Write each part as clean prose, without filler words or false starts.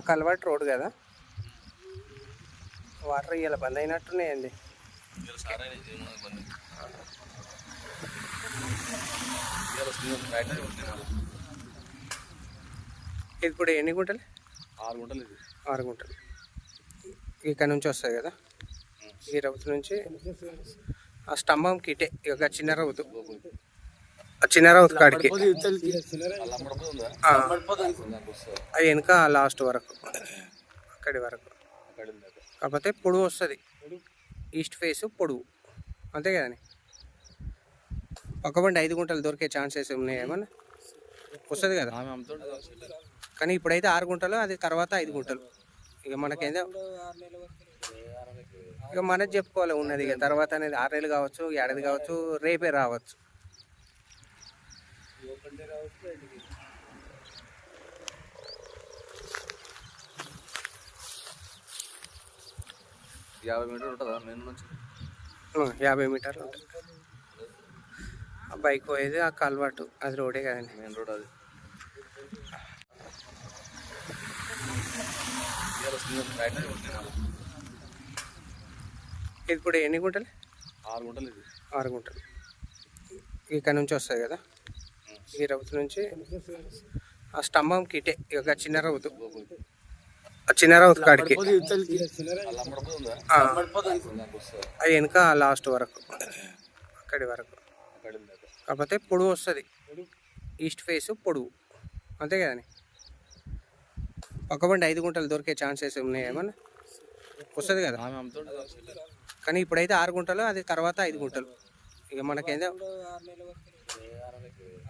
Culvert road కదా, water ఇవాళ బంద్ అయినట్టున్నాయండి. ఇది ఇప్పుడు ఎన్ని గుంటలు? 6 గుంటలు. 6 గుంటలు. ఇక్కడ నుంచి వస్తుంది కదా, ఈ రౌతు నుంచి ఆ స్తంభంకి ఇటే ఇక చిన్న రౌతు, చిన్న రౌతు కాడికి అది వెనుక లాస్ట్ వరకు, అక్కడి వరకు. కాకపోతే పొడువు వస్తుంది, ఈస్ట్ ఫేస్ పొడువు, అంతే కదండి. పక్కబండి 5 గుంటలు దొరికే ఛాన్సెస్ ఉన్నాయి ఏమన్నా, వస్తుంది కదా. కానీ ఇప్పుడైతే 6 గుంటలు, అది తర్వాత 5 గుంటలు. ఇక మనకేందో ఇక మనది చెప్పుకోవాలి ఉన్నది. ఇక తర్వాత అనేది 6 నెలలు కావచ్చు, 7 ఏడాది కావచ్చు, రేపే రావచ్చు. మీటర్లు ఉంటుందా మెయిన్ నుంచి? 50 మీటర్లు ఉంటుంది. ఆ బైక్ పోయేది ఆ కల్వర్టు, అది రోడే కదండి, మెయిన్ రోడ్. అది ఇది ఇప్పుడు ఎన్ని గుంటలు? 6 గుంటలు. 6 గుంటలు. ఇక్కడ నుంచి వస్తుంది కదా, ఈ రౌతు నుంచి ఆ స్తంభంకి ఇటే ఇక చిన్న రౌతు, చిన్న రౌతు కాడికి అది వెనుక లాస్ట్ వరకు, అక్కడి వరకు. కాకపోతే పొడువు వస్తుంది, ఈస్ట్ ఫేస్ పొడువు, అంతే కదండి. పక్కబండి 5 గుంటలు దొరికే ఛాన్సెస్ ఉన్నాయి ఏమన్నా, వస్తుంది కదా. కానీ ఇప్పుడైతే 6 గుంటలు, అది తర్వాత 5 గుంటలు. ఇక మనకేందో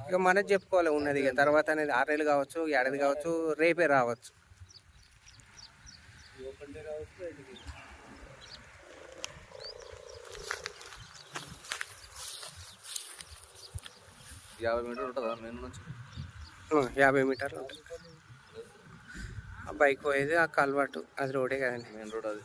ఇక మనది చెప్పుకోవాలి ఉన్నది. ఇక తర్వాత అనేది 6 నెలలు కావచ్చు, 7 ఏడాది కావచ్చు, రేపే రావచ్చు. 50 మీటర్లు ఉంటుందా మెయిన్ నుంచి? 50 మీటర్లు ఉంటుంది. ఆ బైక్ పోయేది ఆ కల్వర్టు, అది రోడే కదండి, మెయిన్ రోడ్. అది